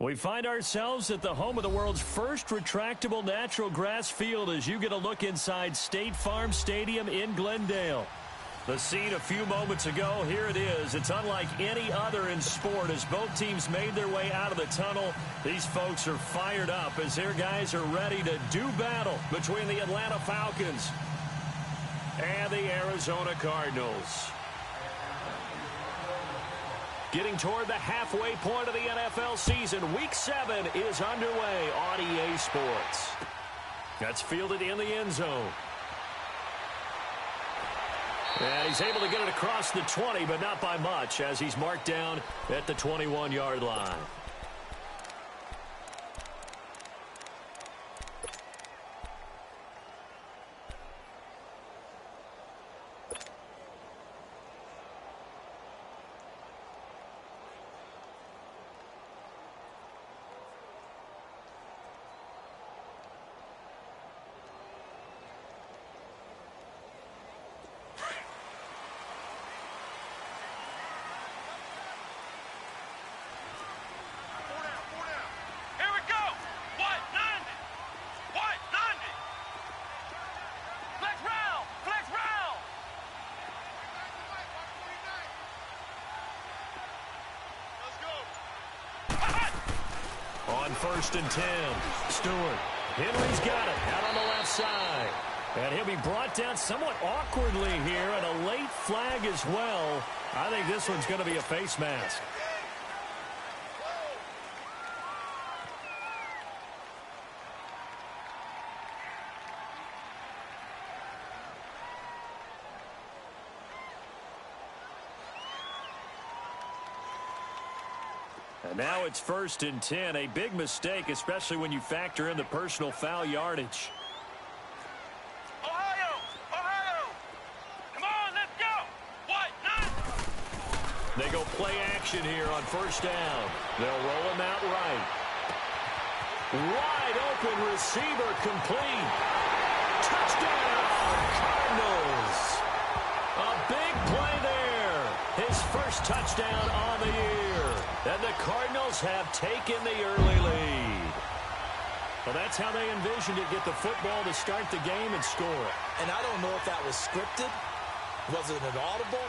We find ourselves at the home of the world's first retractable natural grass field as you get a look inside State Farm Stadium in Glendale. The scene a few moments ago, here it is. It's unlike any other in sport as both teams made their way out of the tunnel. These folks are fired up as their guys are ready to do battle between the Atlanta Falcons and the Arizona Cardinals. Getting toward the halfway point of the NFL season, Week 7 is underway on EA Sports. That's fielded in the end zone. And he's able to get it across the 20, but not by much, as he's marked down at the 21-yard line. On 1st and 10, Stewart. Henry's got it out on the left side. And he'll be brought down somewhat awkwardly here, and a late flag as well. I think this one's going to be a face mask. And now it's 1st and 10, a big mistake, especially when you factor in the personal foul yardage. Ohio! Come on, let's go! What? None? They go play action here on 1st down. They'll roll him out right. Wide open receiver complete. Touchdown, Cardinals! A big play there. His first touchdown on the year. And the Cardinals have taken the early lead. Well, that's how they envisioned it, get the football to start the game and score. And I don't know if that was scripted. Was it an audible?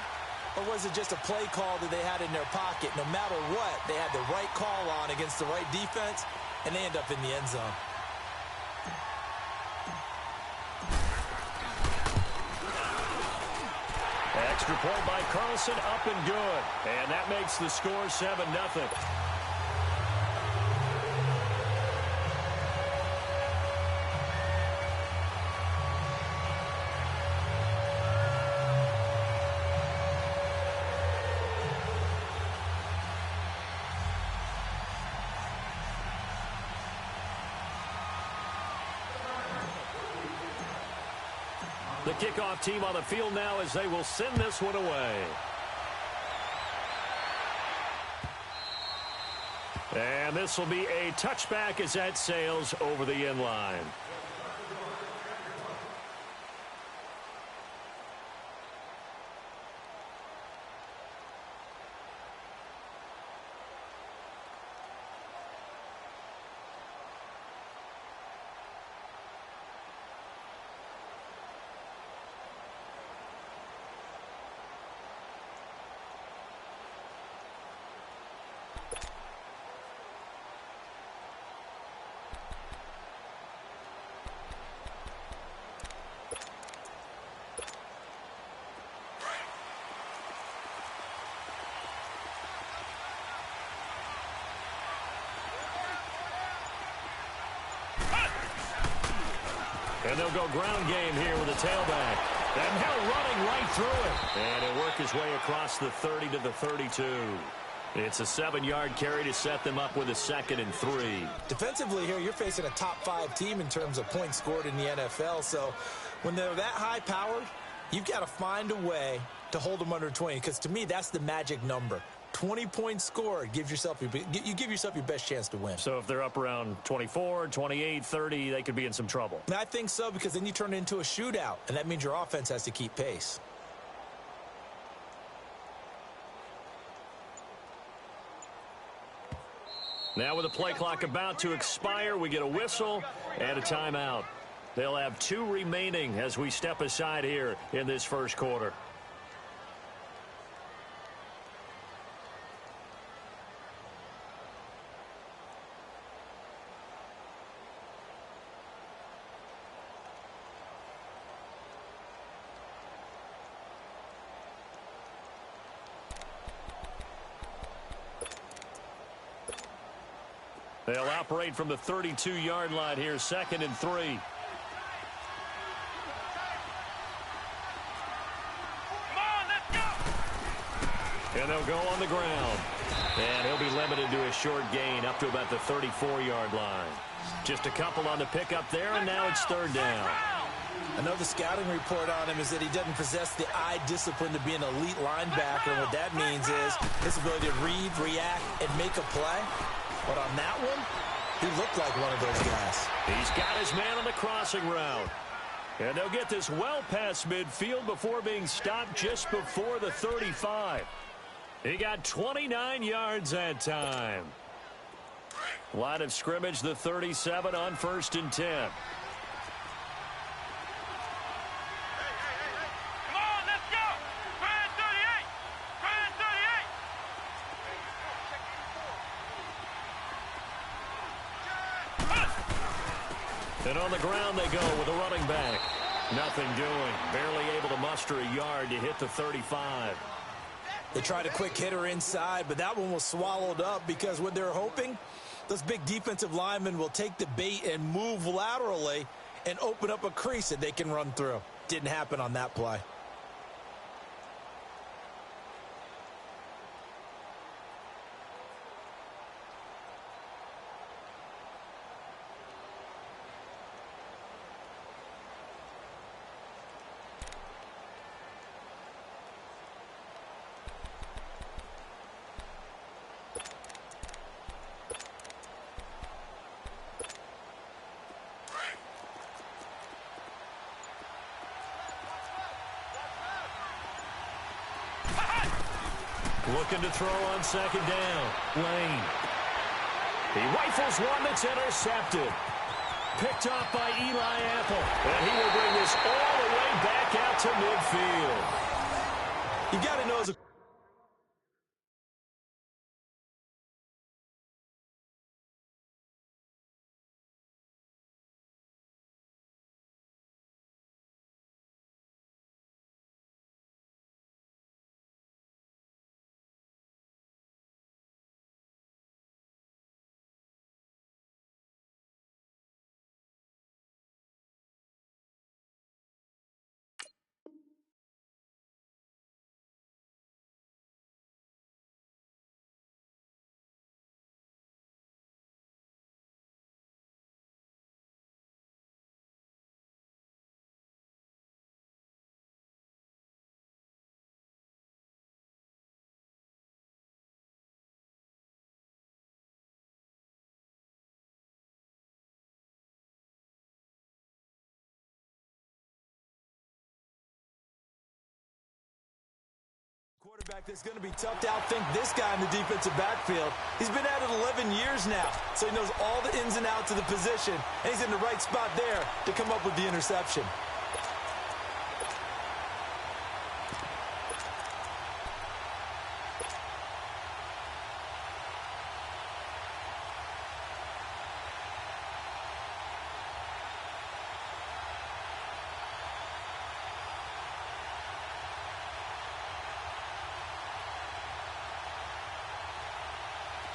Or was it just a play call that they had in their pocket? No matter what, they had the right call on against the right defense, and they end up in the end zone. Extra point by Carlson, up and good. And that makes the score 7-0. The kickoff team on the field now as they will send this one away. And this will be a touchback as that sails over the end line. And they'll go ground game here with a tailback. And now running right through it. And he'll work his way across the 30 to the 32. It's a 7-yard carry to set them up with a 2nd and 3. Defensively here, you're facing a top-5 team in terms of points scored in the NFL. So when they're that high-powered, you've got to find a way to hold them under 20. Because to me, that's the magic number. 20 points scored, you give yourself your best chance to win. So if they're up around 24, 28, 30, they could be in some trouble. And I think so, because then you turn it into a shootout, and that means your offense has to keep pace. Now with the play clock about to expire, we get a whistle and a timeout. They'll have 2 remaining as we step aside here in this first quarter. They'll operate from the 32-yard line here, 2nd and 3. And they'll go on the ground. And he'll be limited to a short gain up to about the 34-yard line. Just a couple on the pickup there, and now it's 3rd down. I know the scouting report on him is that he doesn't possess the eye discipline to be an elite linebacker. And what that means is his ability to read, react, and make a play. But on that one, he looked like one of those guys. He's got his man on the crossing route. And they'll get this well past midfield before being stopped just before the 35. He got 29 yards that time. Line of scrimmage, the 37 on 1st and 10. And on the ground they go with a running back. Nothing doing. Barely able to muster a yard to hit the 35. They tried a quick hitter inside, but that one was swallowed up because what they're hoping, those big defensive linemen will take the bait and move laterally and open up a crease that they can run through. Didn't happen on that play. Looking to throw on 2nd down. Lane. He rifles one that's intercepted. Picked off by Eli Apple. And he will bring this all the way back out to midfield. You got to know as a quarterback that's going to be tough to outthink this guy in the defensive backfield. He's been at it 11 years now, so he knows all the ins and outs of the position, and he's in the right spot there to come up with the interception.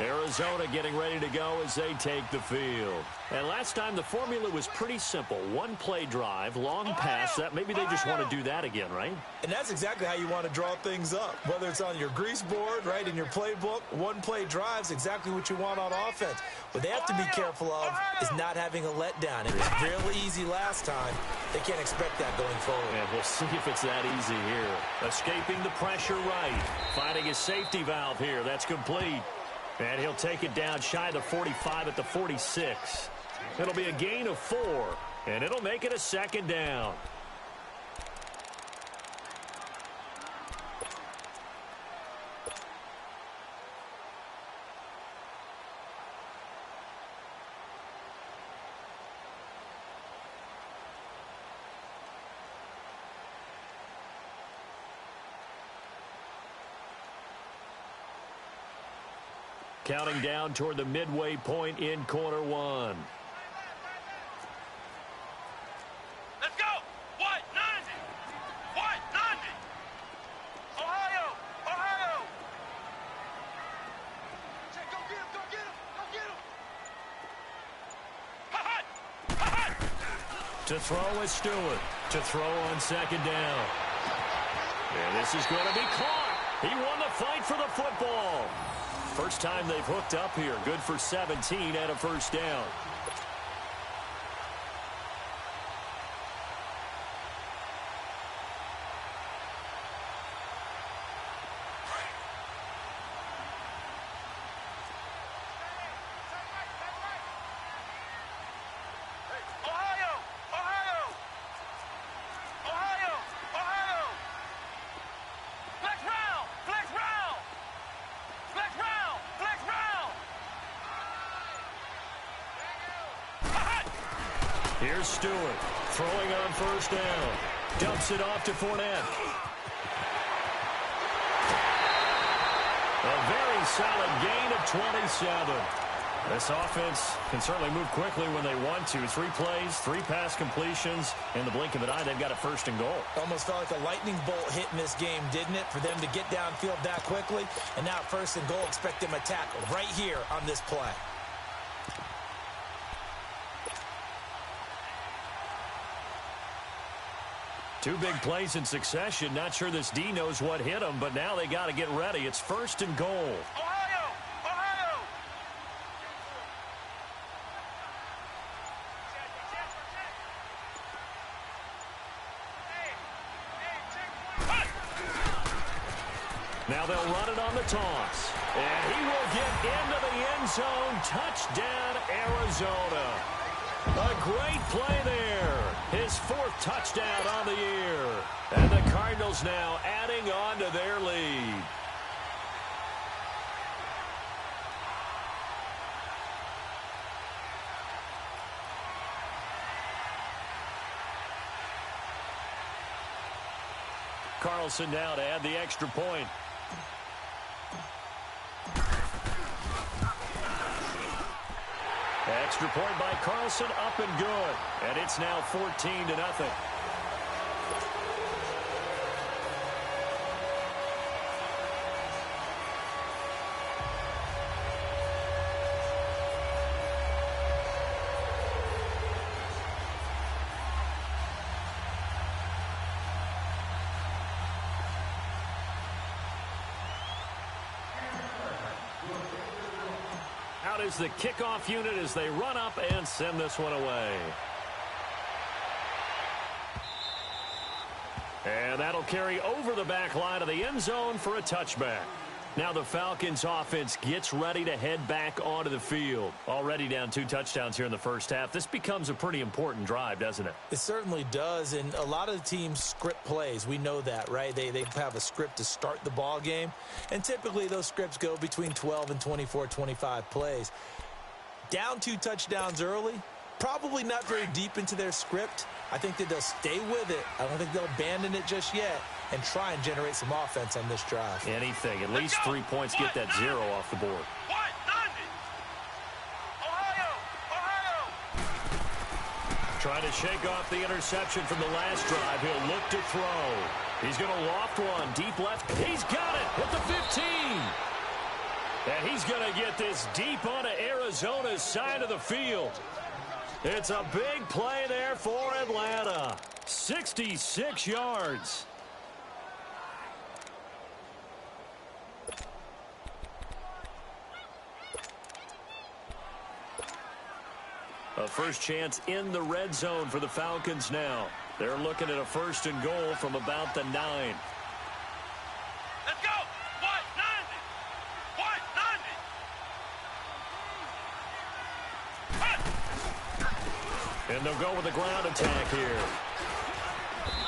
Arizona getting ready to go as they take the field. And last time the formula was pretty simple. One play drive, long pass. That maybe they just want to do that again, right? And that's exactly how you want to draw things up. Whether it's on your grease board, right, in your playbook, one play drive is exactly what you want on offense. What they have to be careful of is not having a letdown. It was fairly easy last time. They can't expect that going forward. And we'll see if it's that easy here. Escaping the pressure right. Finding his safety valve here. That's complete. And he'll take it down shy of the 45 at the 46. It'll be a gain of 4, and it'll make it a 2nd down. Counting down toward the midway point in quarter one. Let's go. White 90. White 90. Ohio. Ohio. Check, go get him. Go get him. Go get him. Ha-ha. Ha-ha. To throw is Stewart. To throw on second down. And this is going to be caught. He won the fight for the football. First time they've hooked up here. Good for 17 and a first down. Ohio. Ohio. Ohio. Ohio. Flex round. Flex round. Flex round. Flex round. Here's Stewart throwing on first down. Dumps it off to Fournette. A very solid gain of 27. This offense can certainly move quickly when they want to. 3 plays, 3 pass completions. In the blink of an eye, they've got a first and goal. Almost felt like a lightning bolt hit in this game, didn't it? For them to get downfield that quickly. And now first and goal, expect them to tackle right here on this play. Two big plays in succession. Not sure this D knows what hit him, but now they got to get ready. It's first and goal. Ohio. Ohio. Now they'll run it on the toss. And he will get into the end zone. Touchdown, Arizona. A great play there. His 4th touchdown on the year. And the Cardinals now adding on to their lead. Carlson now to add the extra point. Extra point by Carlson, up and good. And it's now 14-0. Out is the kickoff unit as they run up and send this one away. And that'll carry over the back line of the end zone for a touchback. Now the Falcons offense gets ready to head back onto the field. Already down 2 touchdowns here in the first half. This becomes a pretty important drive, doesn't it? It certainly does, and a lot of the teams script plays. We know that, right? They have a script to start the ball game, and typically those scripts go between 12 and 24, 25 plays. Down 2 touchdowns early, probably not very deep into their script. I think that they'll stay with it. I don't think they'll abandon it just yet and try and generate some offense on this drive. Anything. At least 3 points, get that 0 off the board. White 90. Ohio. Ohio. Trying to shake off the interception from the last drive. He'll look to throw. He's going to loft one. Deep left. He's got it at the 15. And he's going to get this deep onto Arizona's side of the field. It's a big play there for Atlanta. 66 yards. A first chance in the red zone for the Falcons now. They're looking at a first and goal from about the 9. Let's go. White 90. White 90. And they'll go with the ground attack here.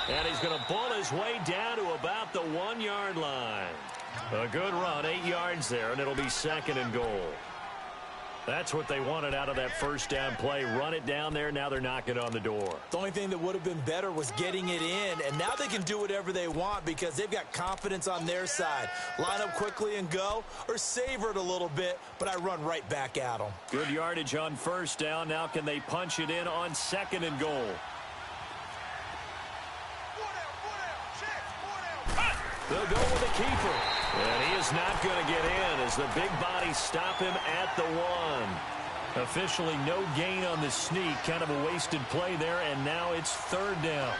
And he's going to bull his way down to about the 1-yard line. A good run, 8 yards there, and it'll be second and goal. That's what they wanted out of that first down play. Run it down there. Now they're knocking on the door. The only thing that would have been better was getting it in, and now they can do whatever they want because they've got confidence on their side. Line up quickly and go, or savor it a little bit, but I run right back at them. Good yardage on first down. Now can they punch it in on second and goal? They'll go with the keeper. And he is not going to get in as the big bodies stop him at the 1. Officially no gain on the sneak. Kind of a wasted play there, and now it's third down.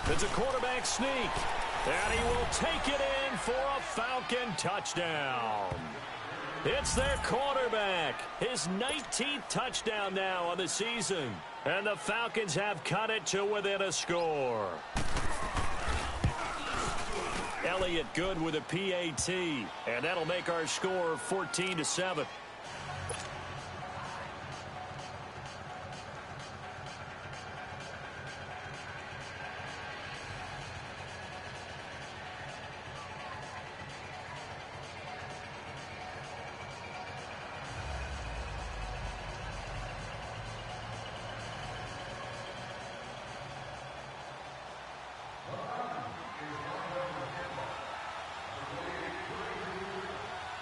It's a quarterback sneak. And he will take it in for a Falcon touchdown. It's their quarterback. His 19th touchdown now on the season. And the Falcons have cut it to within a score. Elliott good with a PAT. And that'll make our score 14-7.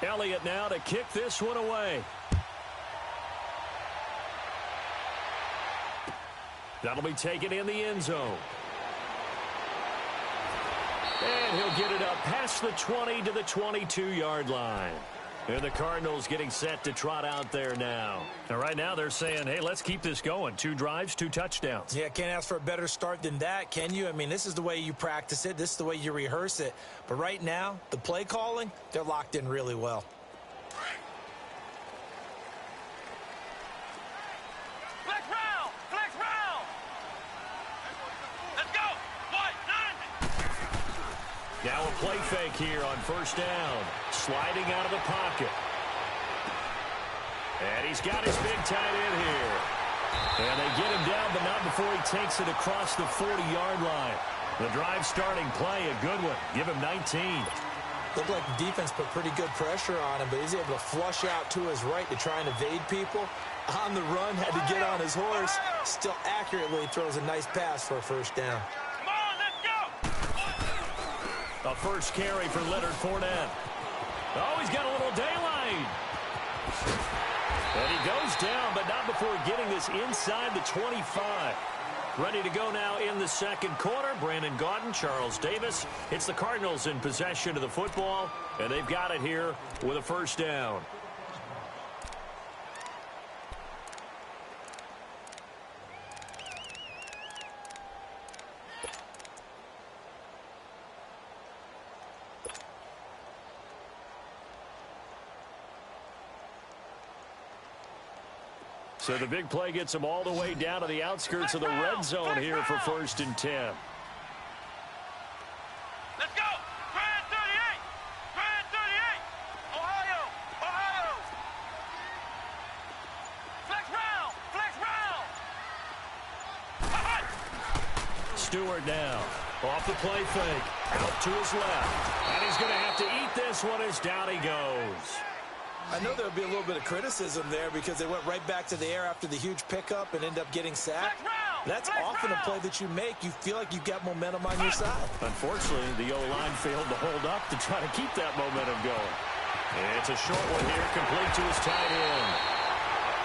Elliott now to kick this one away. That'll be taken in the end zone. And he'll get it up past the 20 to the 22-yard line. And the Cardinals getting set to trot out there now. And right now they're saying, hey, let's keep this going. 2 drives, 2 touchdowns. Yeah, can't ask for a better start than that, can you? I mean, this is the way you practice it. This is the way you rehearse it. But right now, the play calling, they're locked in really well. Flex round! Flex round! Let's go! What? 90! Now a play fake here on first down. Sliding out of the pocket. And he's got his big tight end here. And they get him down, but not before he takes it across the 40-yard line. The drive starting play, a good one. Give him 19. Looked like the defense put pretty good pressure on him, but he's able to flush out to his right to try and evade people. On the run, had to get on his horse. Still accurately throws a nice pass for a first down. Come on, let's go! A first carry for Leonard Fournette. Oh, he's got a little daylight. And he goes down, but not before getting this inside the 25. Ready to go now in the second quarter. Brandon Gaudin, Charles Davis. It's the Cardinals in possession of the football, and they've got it here with a first down. So the big play gets them all the way down to the outskirts of the red zone here for 1st and 10. Let's go! Grand 38! Grand 38! Ohio! Ohio! Flex round! Flex round! Stewart now. Off the play fake. Out to his left. And he's going to have to eat this one as down he goes. I know there'll be a little bit of criticism there because they went right back to the air after the huge pickup and end up getting sacked. That's often a play that you make. You feel like you've got momentum on your side. Unfortunately, the O-line failed to hold up to try to keep that momentum going. It's a short one here, complete to his tight end.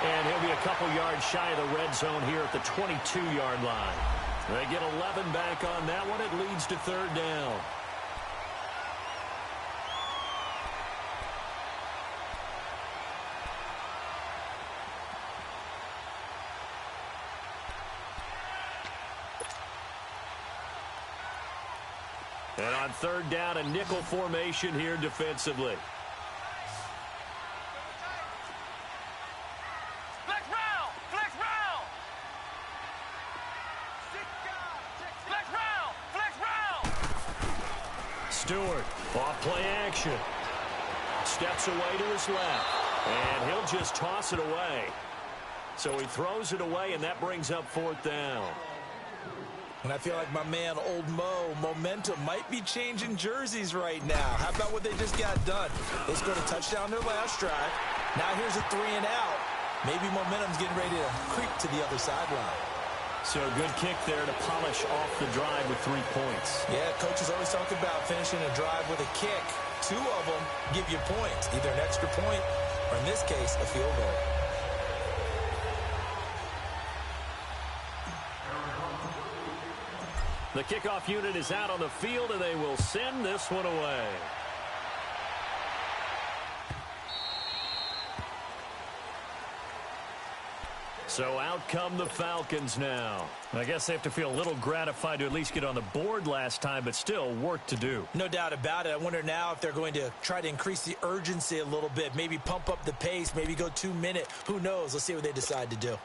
And he'll be a couple yards shy of the red zone here at the 22-yard line. They get 11 back on that one. It leads to third down. And on third down, a nickel formation here defensively. Flex round! Flex round! Flex round! Flex round! Stewart, off play action. Steps away to his left. And he'll just toss it away. So he throws it away, and that brings up fourth down. And I feel like my man, Old Mo, momentum might be changing jerseys right now. How about what they just got done? They scored a touchdown their last drive. Now here's a 3 and out. Maybe momentum's getting ready to creep to the other sideline. So a good kick there to polish off the drive with 3 points. Yeah, coaches always talk about finishing a drive with a kick. 2 of them give you points, either an extra point or, in this case, a field goal. The kickoff unit is out on the field, and they will send this one away. So out come the Falcons now. I guess they have to feel a little gratified to at least get on the board last time, but still work to do. No doubt about it. I wonder now if they're going to try to increase the urgency a little bit, maybe pump up the pace, maybe go 2-minute. Who knows? Let's see what they decide to do.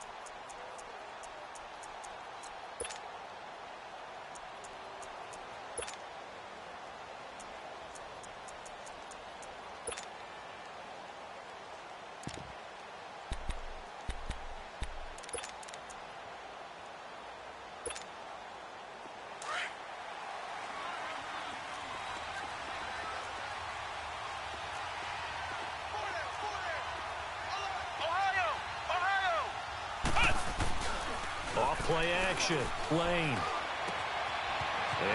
Play action. Lane.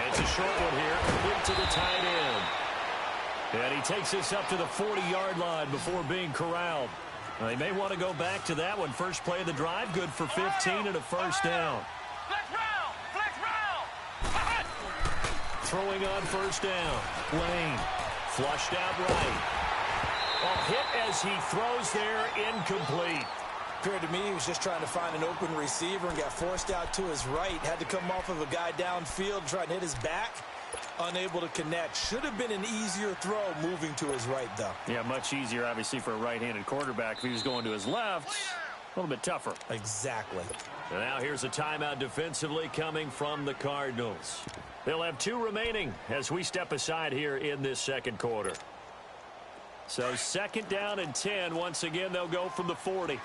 It's a short one here. Complete to the tight end. And he takes this up to the 40-yard line before being corralled. Now, they may want to go back to that one. First play of the drive, good for 15 and a first down. Throwing on first down. Lane. Flushed out right. Hit as he throws there, incomplete. Appeared to me he was just trying to find an open receiver and got forced out to his right. Had to come off of a guy downfield, try and hit his back. Unable to connect. Should have been an easier throw moving to his right, though. Yeah, much easier, obviously, for a right-handed quarterback. If he was going to his left, a little bit tougher. Exactly. And now here's a timeout defensively coming from the Cardinals. They'll have 2 remaining as we step aside here in this second quarter. So 2nd down and 10. Once again, they'll go from the 40.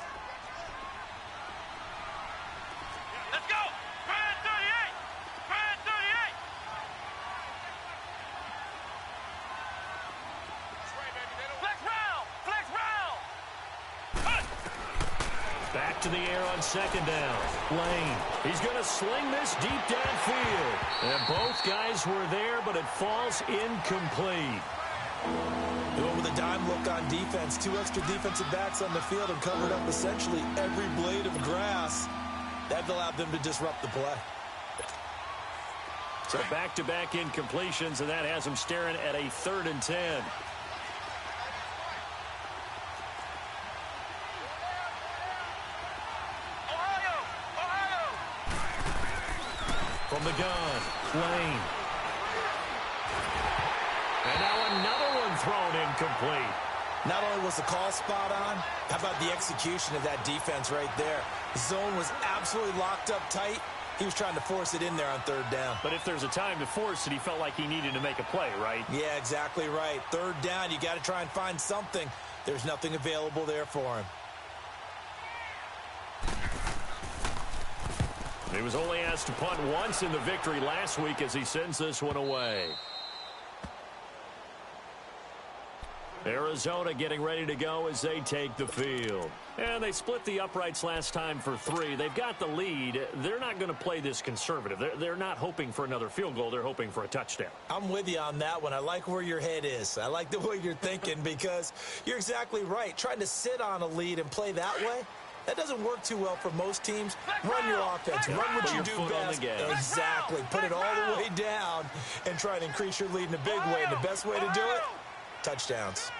To the air on 2nd down. Lane. He's going to sling this deep downfield. And both guys were there, but it falls incomplete. Going with a dime look on defense. 2 extra defensive backs on the field and covered up essentially every blade of grass. That allowed them to disrupt the play. So back-to-back incompletions, and that has them staring at a 3rd and 10. From the gun, Lane. And now another one thrown incomplete. Not only was the call spot on, how about the execution of that defense right there? The zone was absolutely locked up tight. He was trying to force it in there on 3rd down. But if there's a time to force it, he felt like he needed to make a play, right? Yeah, exactly right. 3rd down, you got to try and find something. There's nothing available there for him. He was only asked to punt once in the victory last week as he sends this one away. Arizona getting ready to go as they take the field. And they split the uprights last time for 3. They've got the lead. They're not going to play this conservative. They're not hoping for another field goal. They're hoping for a touchdown. I'm with you on that one. I like where your head is. I like the way you're thinking because you're exactly right. Trying to sit on a lead and play that way, that doesn't work too well for most teams. Run your offense. Run what you do best. Exactly. Put it all the way down and try to increase your lead in a big way. And the best way to do it, touchdowns.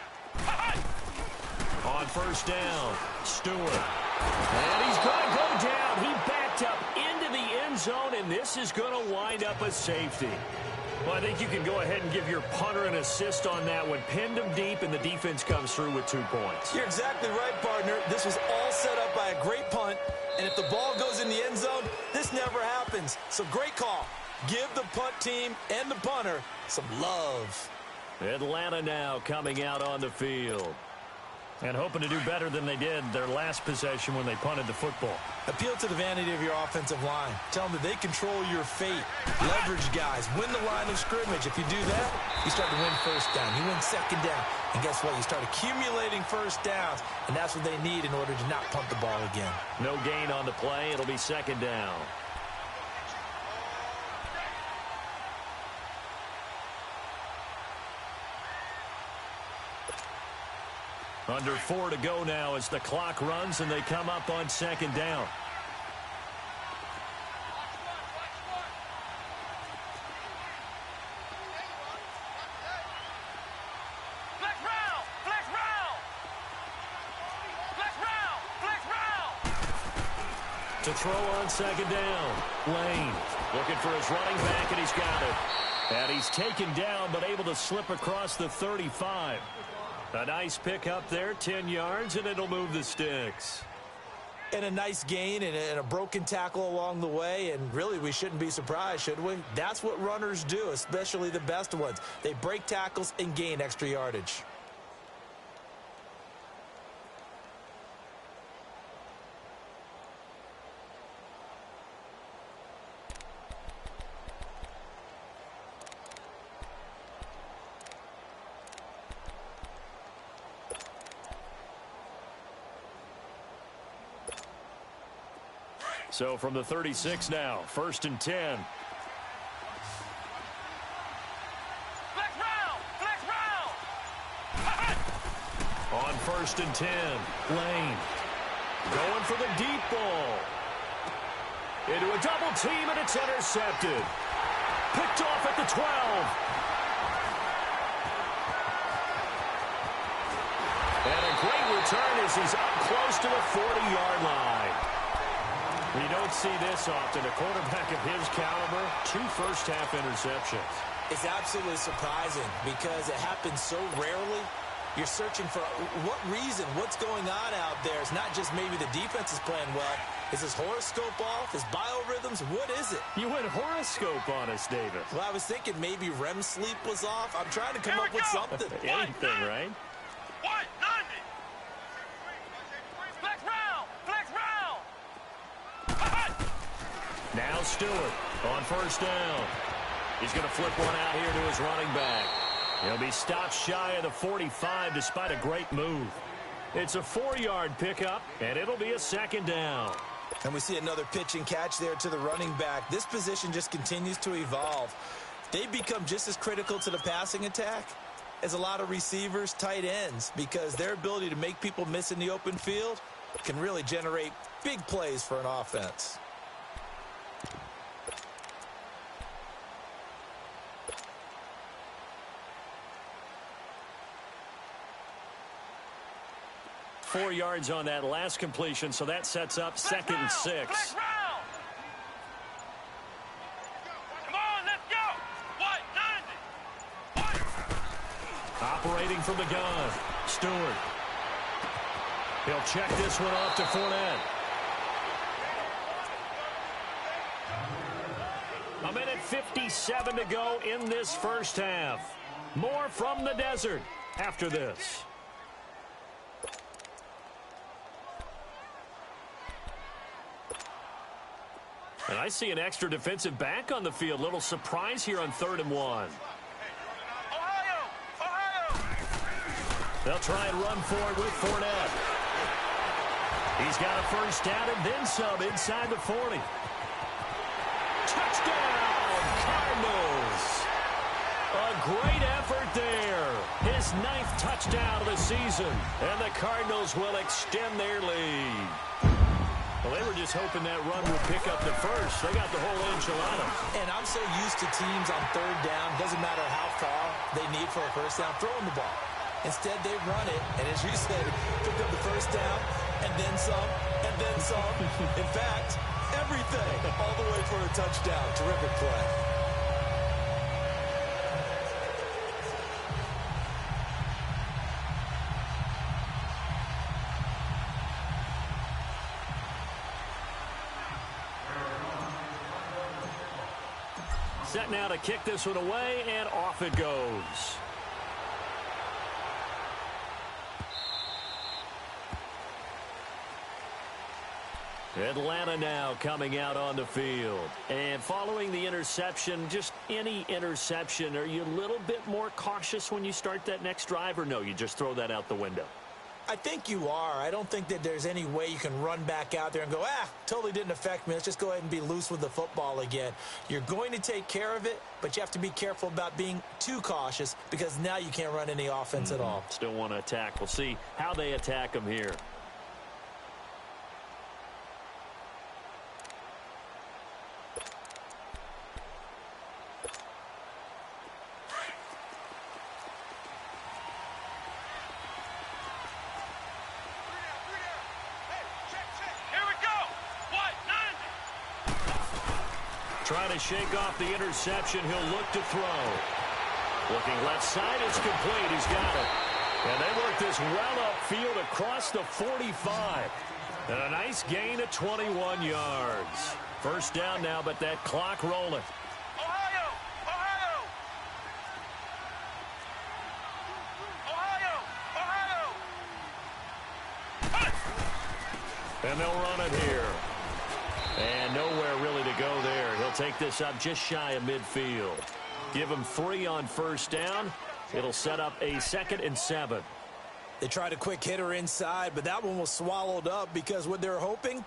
On first down, Stewart. And he's going to go down. He backed up into the end zone, and this is going to wind up a safety. Well, I think you can go ahead and give your punter an assist on that one. Pinned him deep, and the defense comes through with 2 points. You're exactly right, partner. This was all set up by a great punt, and if the ball goes in the end zone, this never happens. So great call. Give the punt team and the punter some love. Atlanta now coming out on the field. And hoping to do better than they did their last possession when they punted the football. Appeal to the vanity of your offensive line. Tell them that they control your fate. Leverage guys. Win the line of scrimmage. If you do that, you start to win first down. You win second down. And guess what? You start accumulating first downs. And that's what they need in order to not punt the ball again. No gain on the play. It'll be second down. Under 4 to go now as the clock runs and they come up on second down. Flex round! Flex round! Flex round! Flex round! To throw on second down. Lane looking for his running back, and he's got it. And he's taken down but able to slip across the 35. A nice pick up there, 10 yards, and it'll move the sticks. And a nice gain and a broken tackle along the way, and really we shouldn't be surprised, should we? That's what runners do, especially the best ones. They break tackles and gain extra yardage. So from the 36 now, 1st and 10. Flex round! Flex round! On 1st and 10, Lane going for the deep ball. Into a double team, and it's intercepted. Picked off at the 12. And a great return as he's up close to the 40-yard line. You don't see this often. A quarterback of his caliber, 2 first-half interceptions. It's absolutely surprising because it happens so rarely. You're searching for what reason, what's going on out there. It's not just maybe the defense is playing well. Is his horoscope off? His biorhythms? What is it? You went horoscope on us, Davis. Well, I was thinking maybe REM sleep was off. I'm trying to come up with something. Anything, right? 190! Flex round! Flex round! Now Stewart on 1st down. He's going to flip one out here to his running back. He'll be stopped shy of the 45 despite a great move. It's a 4-yard pickup, and it'll be a second down. And we see another pitch and catch there to the running back. This position just continues to evolve. They become just as critical to the passing attack as a lot of receivers, tight ends, because their ability to make people miss in the open field can really generate big plays for an offense. Four yards on that last completion, so that sets up 2nd and 6. Flex round! Come on, let's go! 190! Operating from the gun, Stewart. He'll check this one off to Fournette. A minute 57 to go in this first half. More from the desert after this. And I see an extra defensive back on the field. Little surprise here on 3rd and 1. Ohio! Ohio! They'll try and run for it with Fournette. He's got a first down and then some inside the 40. Touchdown, Cardinals. A great effort there. His 9th touchdown of the season. And the Cardinals will extend their lead. Well, they were just hoping that run would pick up the first. They got the whole enchilada. And I'm so used to teams on 3rd down, doesn't matter how far they need for a first down, throwing the ball. Instead, they run it, and as you said, pick up the first down, and then some, and then some. In fact, everything, all the way for a touchdown. Terrific play. Set now to kick this one away, and off it goes. Atlanta now coming out on the field. And following the interception, just any interception, are you a little bit more cautious when you start that next drive, or no, you just throw that out the window? I think you are. I don't think that there's any way you can run back out there and go, totally didn't affect me. Let's just go ahead and be loose with the football again. You're going to take care of it, but you have to be careful about being too cautious because now you can't run any offense at all. Still want to attack. We'll see how they attack them here. Trying to shake off the interception. He'll look to throw. Looking left side. It's complete. He's got it. And they work this well upfield across the 45. And a nice gain of 21 yards. First down now, but that clock rolling. Ohio! Ohio! Ohio! Ohio! And they'll run it here. And nowhere really to go there. He'll take this up just shy of midfield. Give him 3 on first down. It'll set up a 2nd and 7. They tried a quick hitter inside, but that one was swallowed up because what they're hoping,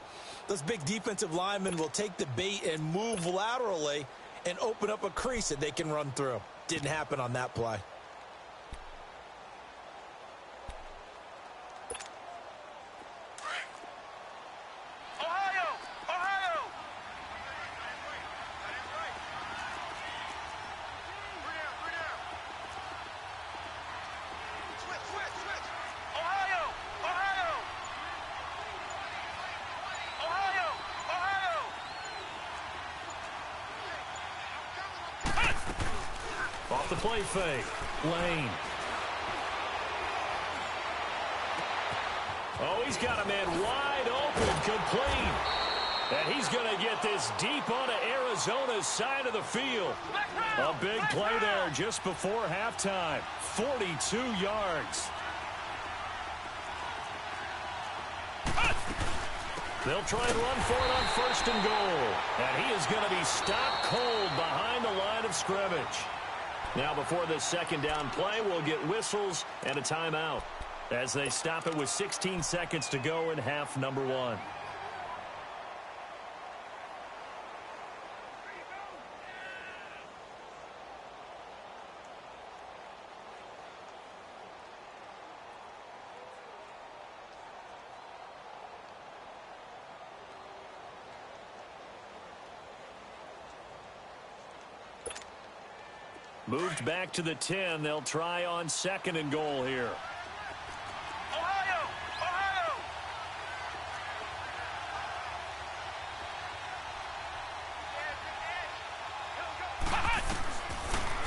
those big defensive linemen will take the bait and move laterally and open up a crease that they can run through. Didn't happen on that play. Off the play fake. Lane. Oh, he's got a man wide open, complete. And he's going to get this deep onto Arizona's side of the field. A big play there just before halftime. 42 yards. They'll try and run for it on 1st and goal. And he is going to be stopped cold behind the line of scrimmage. Now before this 2nd down play, we'll get whistles and a timeout as they stop it with 16 seconds to go in half number 1. Moved back to the 10. They'll try on 2nd and goal here. Ohio! Ohio!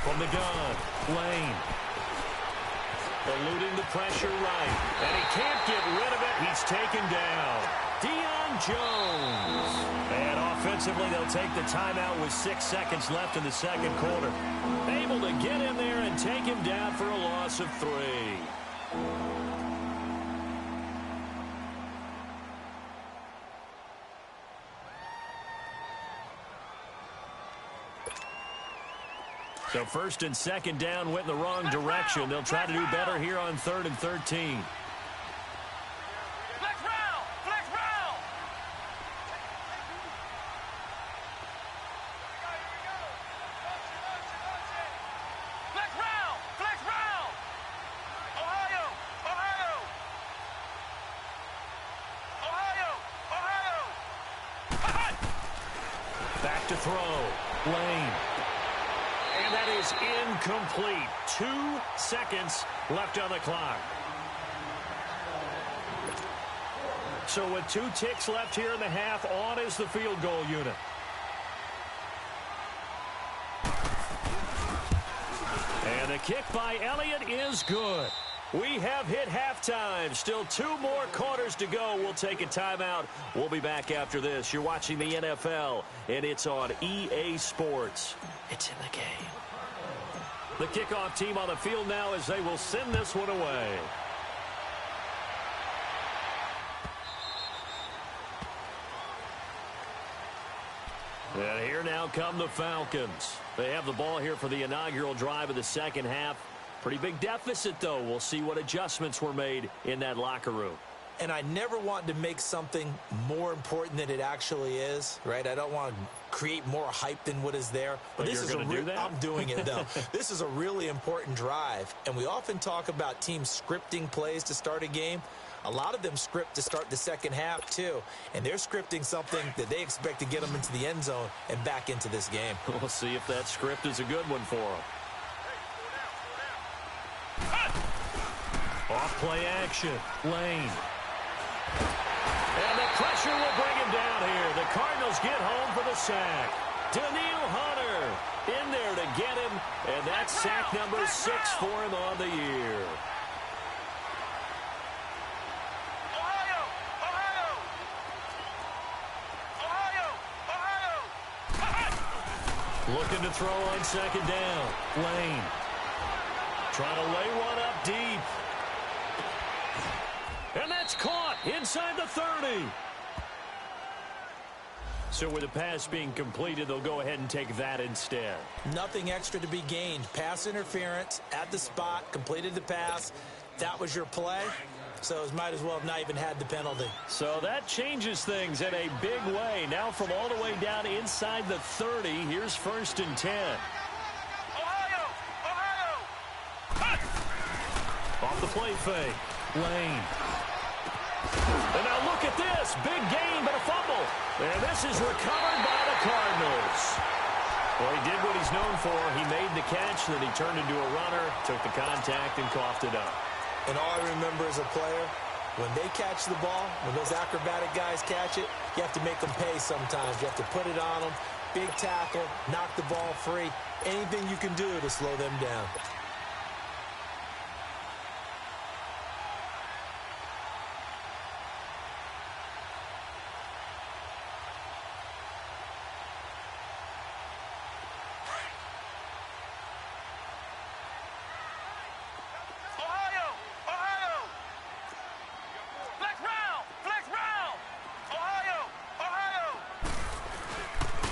From the gun, Lane. Eluding the pressure right. And he can't get rid of it. He's taken down. Deion Jones. And offensively, they'll take the timeout with 6 seconds left in the 2nd quarter. Able to get in there and take him down for a loss of 3. So 1st and 2nd down went in the wrong direction. They'll try to do better here on 3rd and 13. Back to throw. Lane. And that is incomplete. 2 seconds left on the clock. So with 2 ticks left here in the half, on is the field goal unit. And the kick by Elliott is good. We have hit halftime. Still 2 more quarters to go. We'll take a timeout. We'll be back after this. You're watching the NFL, and it's on EA Sports. It's in the game. The kickoff team on the field now as they will send this one away. And here now come the Falcons. They have the ball here for the inaugural drive of the second half. Pretty big deficit, though. We'll see what adjustments were made in that locker room. And I never want to make something more important than it actually is, right? I don't want to create more hype than what is there. But this you're going to do that? I'm doing it, though. This is a really important drive. And we often talk about teams scripting plays to start a game. A lot of them script to start the second half, too. And they're scripting something that they expect to get them into the end zone and back into this game. We'll see if that script is a good one for them. Off play action. Lane. And the pressure will bring him down here. The Cardinals get home for the sack. Daniil Hunter in there to get him. And that's sack number 6 for him on the year. Looking to throw on second down. Lane. Trying to lay one up deep. And that's caught inside the 30. So with the pass being completed, they'll go ahead and take that instead. Nothing extra to be gained. Pass interference at the spot, completed the pass. That was your play. So it might as well have not even had the penalty. So that changes things in a big way. Now from all the way down inside the 30, here's 1st and 10. Off the play fake. Lane. And now look at this. Big gain, but a fumble. And this is recovered by the Cardinals. Well, he did what he's known for. He made the catch, then he turned into a runner, took the contact, and coughed it up. And all I remember as a player, when they catch the ball, when those acrobatic guys catch it, you have to make them pay sometimes. You have to put it on them, big tackle, knock the ball free, anything you can do to slow them down.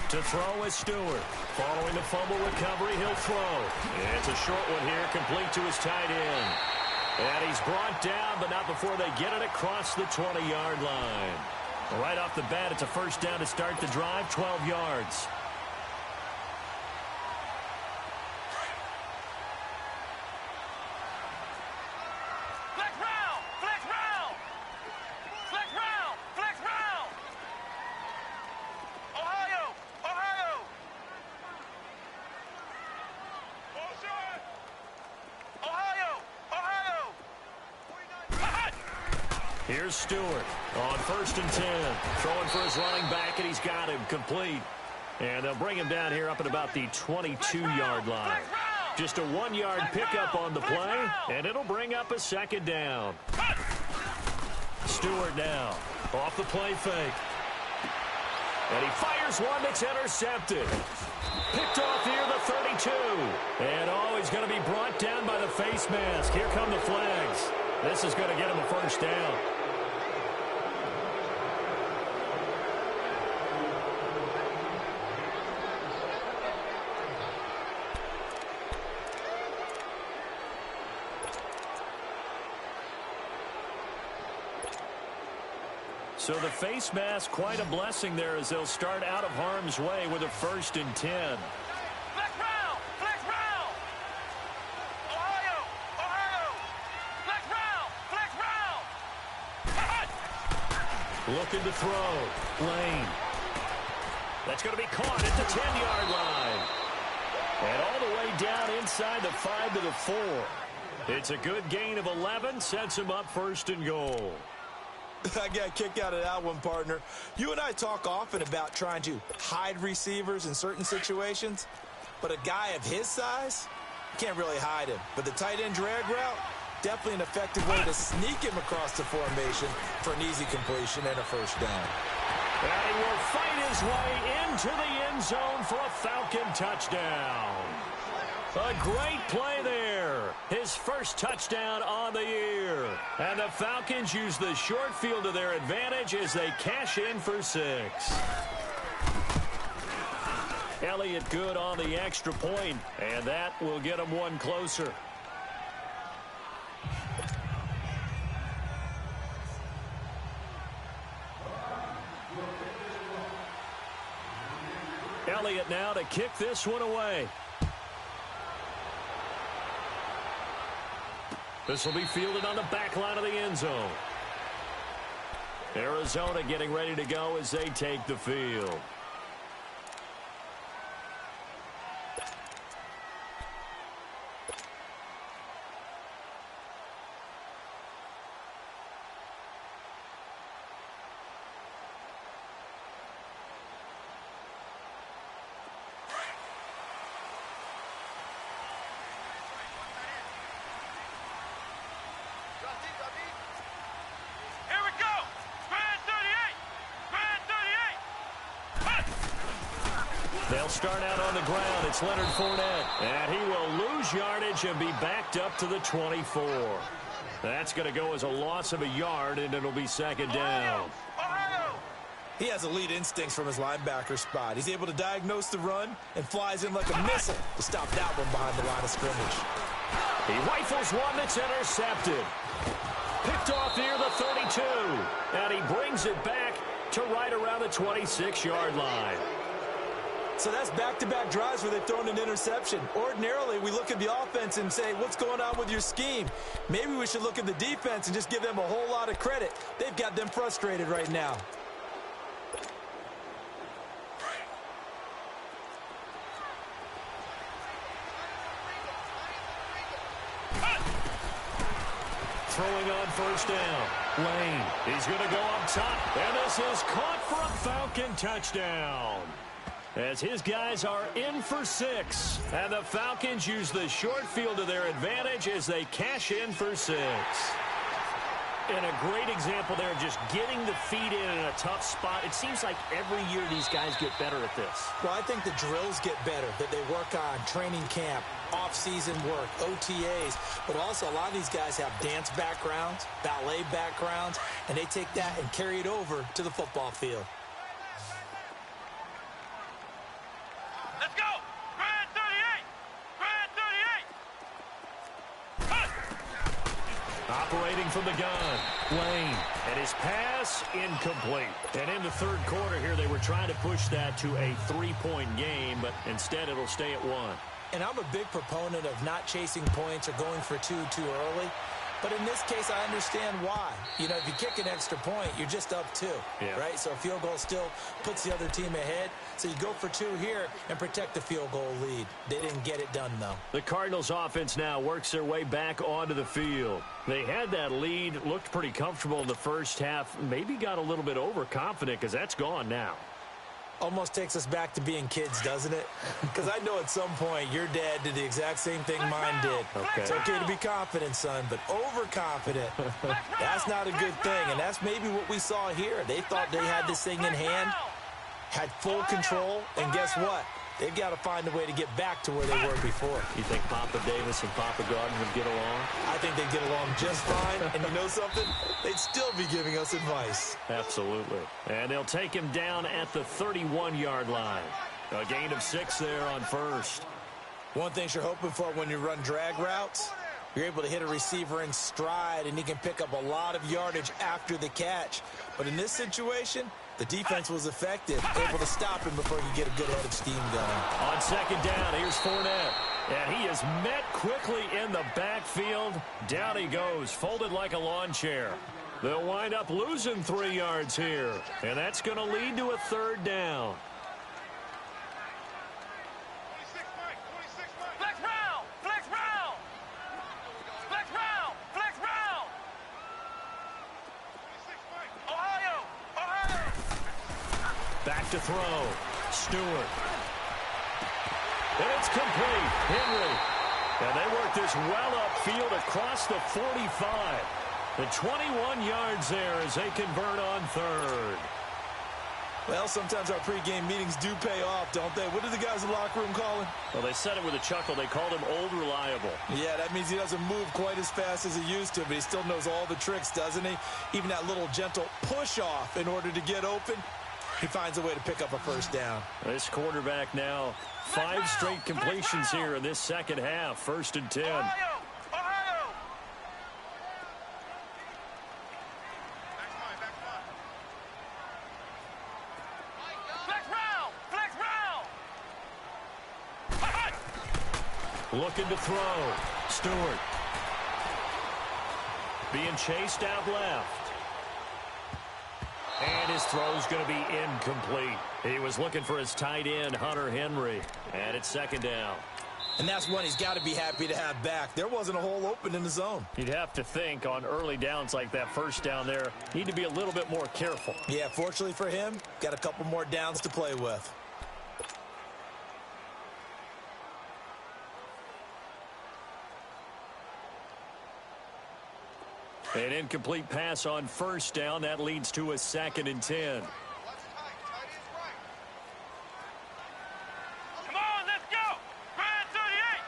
To throw is Stewart. Following the fumble recovery, he'll throw. It's a short one here, complete to his tight end. And he's brought down, but not before they get it across the 20-yard line. Right off the bat, it's a first down to start the drive, 12 yards. Here's Stewart on 1st and 10. Throwing for his running back, and he's got him complete. And they'll bring him down here up at about the 22-yard line. Just a 1-yard pickup on the play, and it'll bring up a second down. Stewart now off the play fake. And he fires one that's intercepted. Picked off here, the 32. And he's going to be brought down by the face mask. Here come the flags. This is going to get him a first down. So the face mask, quite a blessing there as they'll start out of harm's way with a 1st and 10. Flex round! Flex round! Ohio! Ohio! Flex round! Flex round! Looking to throw. Lane. That's going to be caught at the 10-yard line. And all the way down inside the 5 to the 4. It's a good gain of 11, sets him up 1st and goal. I got a kick out of that one, partner. You and I talk often about trying to hide receivers in certain situations, but a guy of his size, can't really hide him. But the tight end drag route, definitely an effective way to sneak him across the formation for an easy completion and a first down. And he will fight his way into the end zone for a Falcon touchdown. A great play there. His first touchdown on the year. And the Falcons use the short field to their advantage as they cash in for 6. Elliott good on the extra point, and that will get him one closer. Elliott now to kick this one away. This will be fielded on the back line of the end zone. Arizona getting ready to go as they take the field. They'll start out on the ground. It's Leonard Fournette. And he will lose yardage and be backed up to the 24. That's going to go as a loss of a yard, and it'll be second down. He has elite instincts from his linebacker spot. He's able to diagnose the run and flies in like a missile to stop that one behind the line of scrimmage. He rifles one that's intercepted. Picked off near the 32. And he brings it back to right around the 26-yard line. So that's back-to-back drives where they've thrown an interception. Ordinarily, we look at the offense and say, what's going on with your scheme? Maybe we should look at the defense and just give them a whole lot of credit. They've got them frustrated right now. Throwing on first down. Lane, he's going to go up top. And this is caught for a Falcon touchdown. As his guys are in for 6. And the Falcons use the short field to their advantage as they cash in for 6. And a great example there of just getting the feet in a tough spot. It seems like every year these guys get better at this. Well, I think the drills get better that they work on, training camp, off-season work, OTAs. But also a lot of these guys have dance backgrounds, ballet backgrounds, and they take that and carry it over to the football field. Let's go! Grand 38! Grand 38! Operating from the gun, Lane, and his pass incomplete. And in the third quarter here, they were trying to push that to a 3-point game, but instead it'll stay at 1. And I'm a big proponent of not chasing points or going for 2 too early. But in this case, I understand why. You know, if you kick an extra point, you're just up 2, right? So a field goal still puts the other team ahead. So you go for 2 here and protect the field goal lead. They didn't get it done, though. The Cardinals offense now works their way back onto the field. They had that lead, looked pretty comfortable in the first half, maybe got a little bit overconfident because that's gone now. Almost takes us back to being kids, doesn't it? Because I know at some point your dad did the exact same thing mine did. Okay. It's okay to be confident, son, but overconfident, that's not a good thing. And that's maybe what we saw here. They thought they had this thing in hand, had full control, and guess what? They've got to find a way to get back to where they were before. You think Papa Davis and Papa Gardner would get along? I think they'd get along just fine. And you know something? They'd still be giving us advice. Absolutely. And they'll take him down at the 31-yard line. A gain of 6 there on first. One thing you're hoping for when you run drag routes, you're able to hit a receiver in stride, and he can pick up a lot of yardage after the catch. But in this situation, the defense was effective, able to stop him before you get a good head of steam going. On second down, here's Fournette. And he is met quickly in the backfield. Down he goes, folded like a lawn chair. They'll wind up losing 3 yards here. And that's going to lead to a third down. Flex round! Flex round! Flex round! Flex round! Ohio! Ohio! Back to throw. Stewart. And it's complete. Henry. And they work this well upfield across the 45. The 21 yards there as they convert on third. Well, sometimes our pregame meetings do pay off, don't they? What do the guys in the locker room call him? Well, they said it with a chuckle. They called him Old Reliable. Yeah, that means he doesn't move quite as fast as he used to, but he still knows all the tricks, doesn't he? Even that little gentle push-off in order to get open. He finds a way to pick up a first down. This quarterback now 5 straight completions here in this second half. 1st and 10. Ohio! Looking to throw. Stewart. Being chased out left. And his throw's going to be incomplete. He was looking for his tight end, Hunter Henry. And it's 2nd down. And that's one he's got to be happy to have back. There wasn't a hole open in the zone. You'd have to think on early downs like that, 1st down there, need to be a little bit more careful. Yeah, fortunately for him, got a couple more downs to play with. An incomplete pass on 1st down. That leads to a 2nd and 10. Come on, let's go! Grand 38!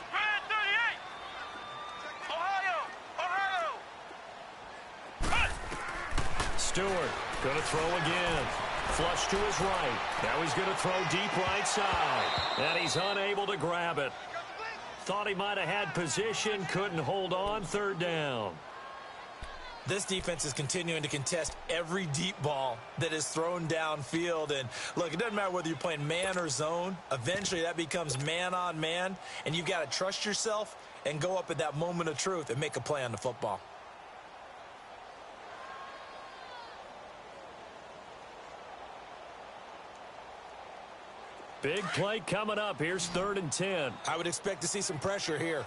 Grand 38! Ohio! Stewart going to throw again. Flush to his right. Now he's going to throw deep right side. And he's unable to grab it. Thought he might have had position. Couldn't hold on. 3rd down. This defense is continuing to contest every deep ball that is thrown downfield. And, look, it doesn't matter whether you're playing man or zone. Eventually, that becomes man on man, and you've got to trust yourself and go up at that moment of truth and make a play on the football. Big play coming up. Here's 3rd and 10. I would expect to see some pressure here.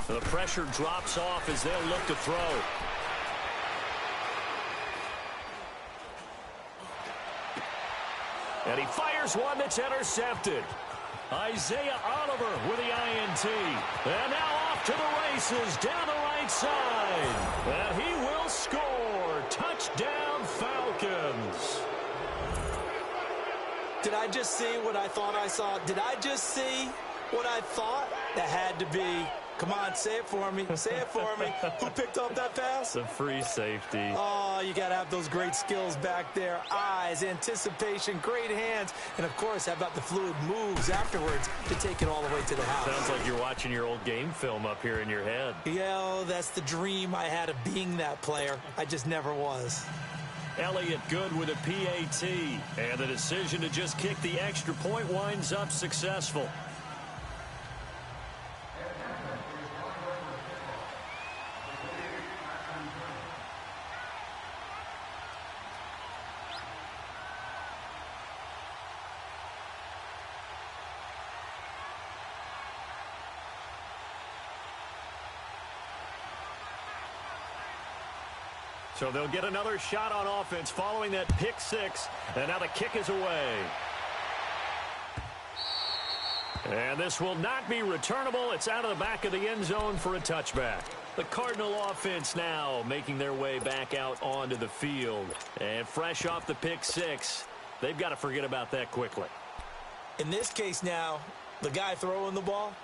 The pressure drops off as they'll look to throw. And he fires one that's intercepted. Isaiah Oliver with the INT. And now off to the races down the right side. And he will score. Touchdown, Falcons. Did I just see what I thought I saw? Did I just see what I thought? That had to be. Come on, say it for me. Say it for me. Who picked up that pass? The free safety. Oh, you got to have those great skills back there. Eyes, anticipation, great hands. And, of course, how about the fluid moves afterwards to take it all the way to the house? Sounds like you're watching your old game film up here in your head. Yeah, that's the dream I had of being that player. I just never was. Elliott good with a PAT. And the decision to just kick the extra point winds up successful. So they'll get another shot on offense following that pick 6. And now the kick is away. And this will not be returnable. It's out of the back of the end zone for a touchback. The Cardinal offense now making their way back out onto the field. And fresh off the pick 6, they've got to forget about that quickly. In this case now, the guy throwing the ball,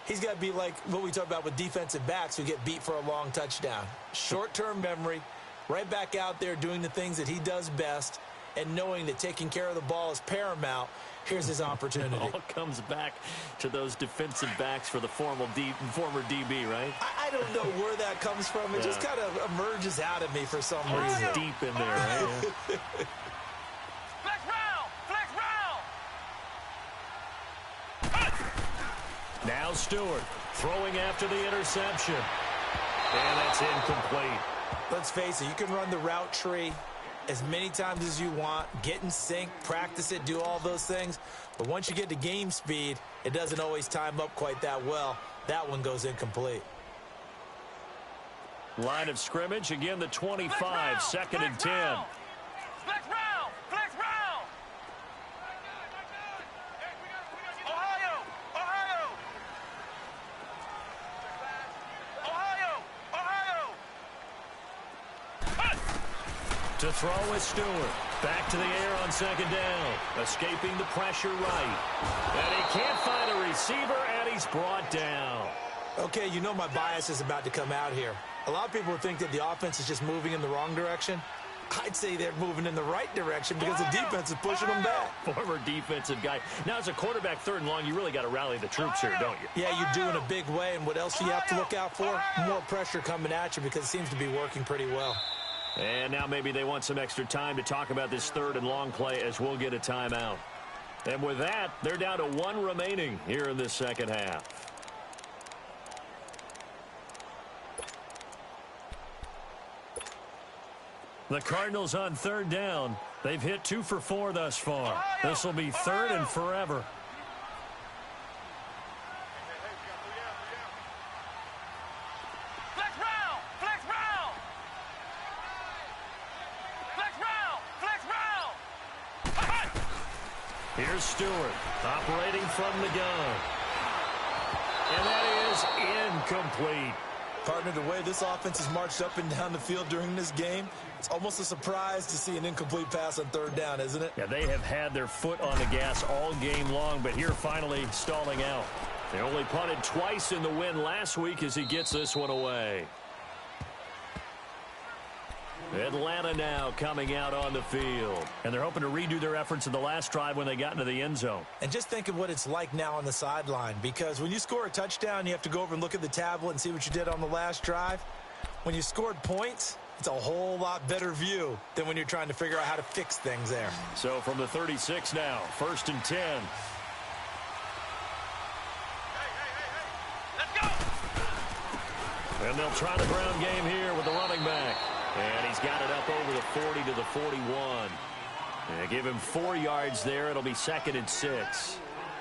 he's got to be like what we talked about with defensive backs who get beat for a long touchdown. Short-term memory. Right back out there doing the things that he does best and knowing that taking care of the ball is paramount. Here's his opportunity. It all comes back to those defensive backs for the former DB, right? I don't know where that comes from. It just kind of emerges out of me for some reason. It's deep in there, right? Flex round! Flex round! Now Stewart throwing after the interception. And that's incomplete. Let's face it, you can run the route tree as many times as you want, get in sync, practice it, do all those things. But once you get to game speed, it doesn't always time up quite that well. That one goes incomplete. Line of scrimmage, again the 25, 2nd and 10. Flex round! Flex round! Ohio! Ohio! Ohio! Ohio! To throw with Stewart. Back to the air on second down. Escaping the pressure right. And he can't find a receiver, and he's brought down. Okay, you know my bias is about to come out here. A lot of people think that the offense is just moving in the wrong direction. I'd say they're moving in the right direction because the defense is pushing them back. Former defensive guy. Now, as a quarterback, third and long, you really got to rally the troops here, don't you? Yeah, you do in a big way. And what else do you have to look out for? More pressure coming at you because it seems to be working pretty well. And now maybe they want some extra time to talk about this third and long play as we'll get a timeout. And with that, they're down to one remaining here in this second half. The Cardinals on third down. They've hit 2 for 4 thus far. This will be third and forever. Flex round! Flex round! Flex round! Flex round! Here's Stewart operating from the gun. And that is incomplete. Partner, the way this offense has marched up and down the field during this game, it's almost a surprise to see an incomplete pass on third down, isn't it? Yeah, they have had their foot on the gas all game long, but here finally stalling out. They only punted twice in the win last week as he gets this one away. Atlanta now coming out on the field. And they're hoping to redo their efforts in the last drive when they got into the end zone. And just think of what it's like now on the sideline, because when you score a touchdown, you have to go over and look at the tablet and see what you did on the last drive. When you scored points, it's a whole lot better view than when you're trying to figure out how to fix things there. So from the 36 now, 1st and 10. Let's go! And they'll try the ground game here with the running back. And he's got it up over the 40 to the 41. And give him 4 yards there. It'll be 2nd and 6.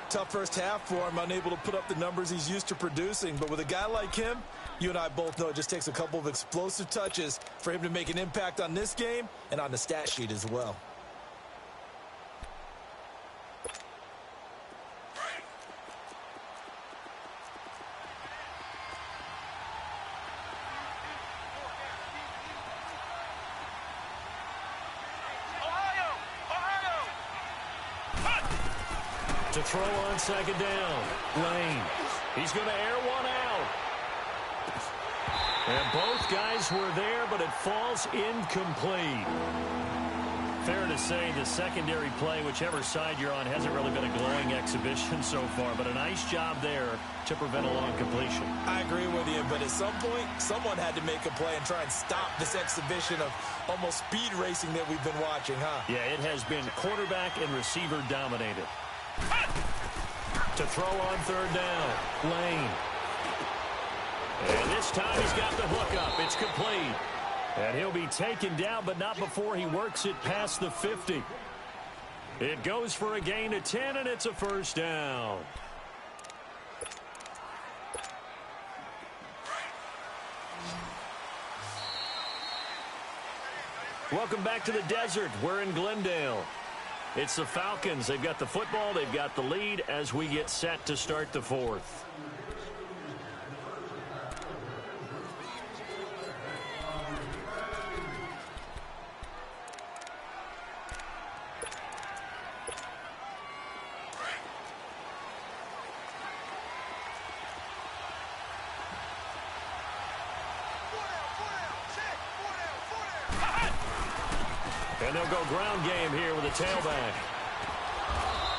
Tough first half for him, unable to put up the numbers he's used to producing. But with a guy like him, you and I both know it just takes a couple of explosive touches for him to make an impact on this game and on the stat sheet as well. To throw on second down. Lane. He's going to air one out. And both guys were there, but it falls incomplete. Fair to say the secondary play, whichever side you're on, hasn't really been a glowing exhibition so far, but a nice job there to prevent a long completion. I agree with you, but at some point, someone had to make a play and try and stop this exhibition of almost speed racing that we've been watching, huh? Yeah, it has been quarterback and receiver dominated. To throw on third down. Lane. And this time he's got the hook up. It's complete. And he'll be taken down, but not before he works it past the 50. It goes for a gain of 10, and it's a first down. Welcome back to the desert. We're in Glendale. It's the Falcons. They've got the football. They've got the lead as we get set to start the fourth. And they'll go ground game here with a tailback.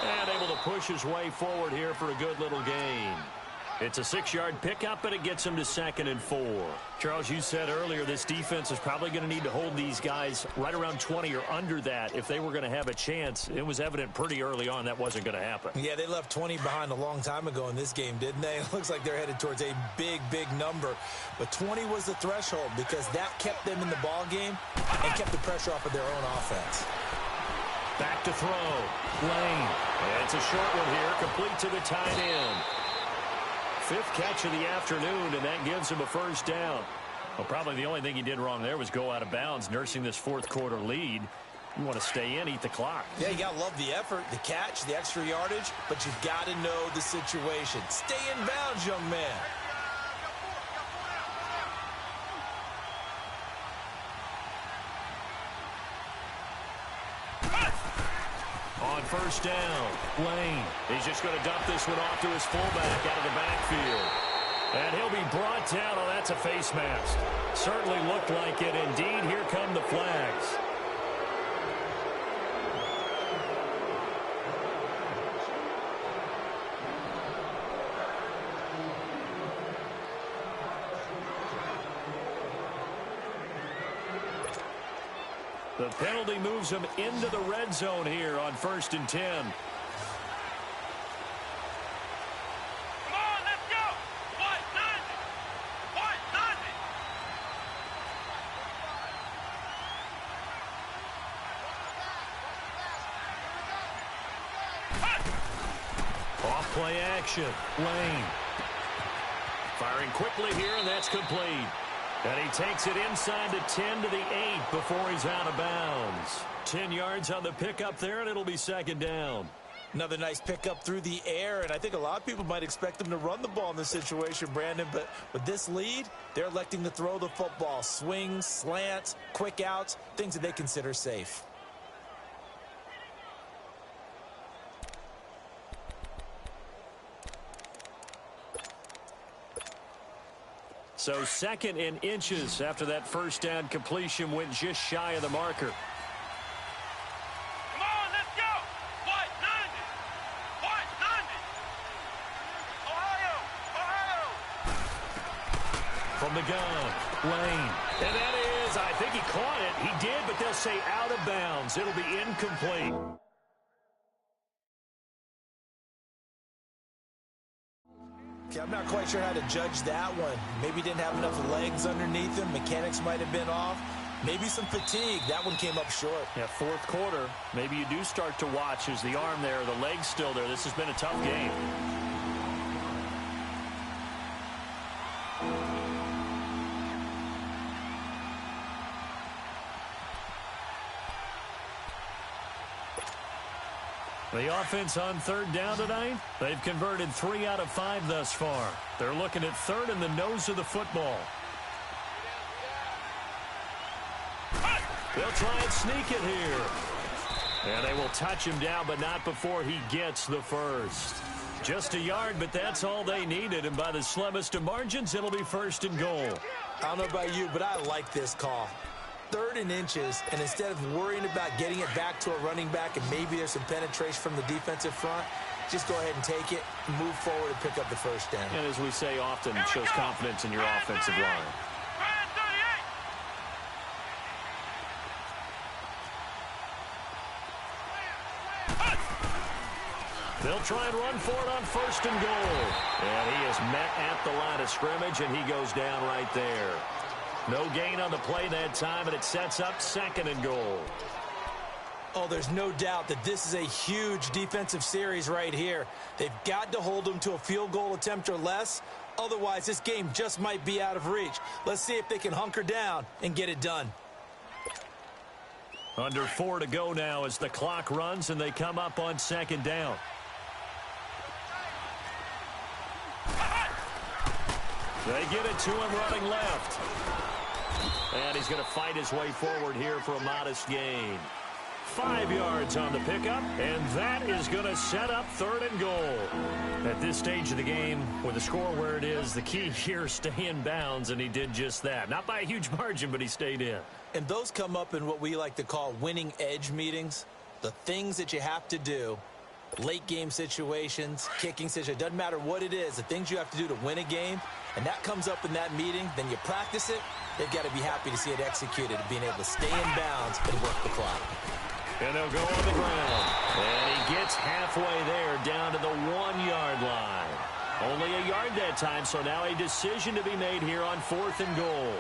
And able to push his way forward here for a good little gain. It's a 6-yard pickup, and it gets him to 2nd and 4. Charles, you said earlier this defense is probably going to need to hold these guys right around 20 or under that if they were going to have a chance. It was evident pretty early on that wasn't going to happen. Yeah, they left 20 behind a long time ago in this game, didn't they? It looks like they're headed towards a big, big number. But 20 was the threshold because that kept them in the ball game and kept the pressure off of their own offense. Back to throw. Lane. And it's a short one here, complete to the tight end. 5th catch of the afternoon, and that gives him a first down. Well, probably the only thing he did wrong there was go out of bounds, nursing this 4th quarter lead. You want to stay in, eat the clock. Yeah, you got to love the effort, the catch, the extra yardage, but you've got to know the situation. Stay in bounds, young man. on first down. Lane. He's just going to dump this one off to his fullback out of the backfield. And he'll be brought down. Oh, that's a face mask. Certainly looked like it. Indeed, here come the flags. The penalty moves him into the red zone here on 1st and 10. Come on, let's go. White 90. White 90. Off play action. Lane. Firing quickly here, and that's complete. And he takes it inside the 10 to the 8 before he's out of bounds. 10 yards on the pickup there, and it'll be 2nd down. Another nice pickup through the air, and I think a lot of people might expect them to run the ball in this situation, Brandon, but with this lead, they're electing to throw the football. Swings, slants, quick outs, things that they consider safe. So 2nd and inches after that first down completion went just shy of the marker. Come on, let's go. White 90. White 90. Ohio. Ohio. From the gun, Lane. And that is, I think he caught it. He did, but they'll say out of bounds. It'll be incomplete. I'm not quite sure how to judge that one. Maybe didn't have enough legs underneath him. Mechanics might have been off. Maybe some fatigue. That one came up short. Yeah, 4th quarter. Maybe you do start to watch as the arm there, the leg's still there. This has been a tough game. The offense on 3rd down tonight, they've converted 3 out of 5 thus far. They're looking at 3rd in the nose of the football. They'll try and sneak it here. And they will touch him down, but not before he gets the first. Just a yard, but that's all they needed. And by the slimmest of margins, it'll be 1st and goal. I don't know about you, but I like this call. 3rd and inches, and instead of worrying about getting it back to a running back and maybe there's some penetration from the defensive front, just go ahead and take it, move forward, and pick up the first down. And as we say often, it shows confidence in your offensive line. They'll try and run for it on 1st and goal. And he is met at the line of scrimmage, and he goes down right there. No gain on the play that time, and it sets up 2nd and goal. Oh, there's no doubt that this is a huge defensive series right here. They've got to hold them to a field goal attempt or less. Otherwise, this game just might be out of reach. Let's see if they can hunker down and get it done. Under 4 to go now as the clock runs, and they come up on 2nd down. They get it to him running left. And he's going to fight his way forward here for a modest gain. 5 yards on the pickup, and that is going to set up 3rd and goal. At this stage of the game, with the score where it is, the key here, stay in bounds, and he did just that. Not by a huge margin, but he stayed in. And those come up in what we like to call winning edge meetings. The things that you have to do, late game situations, kicking situations, doesn't matter what it is, the things you have to do to win a game, and that comes up in that meeting, then you practice it. They've got to be happy to see it executed, being able to stay in bounds and work the clock. And they'll go on the ground. And he gets halfway there down to the 1-yard line. Only a yard that time, so now a decision to be made here on 4th and goal.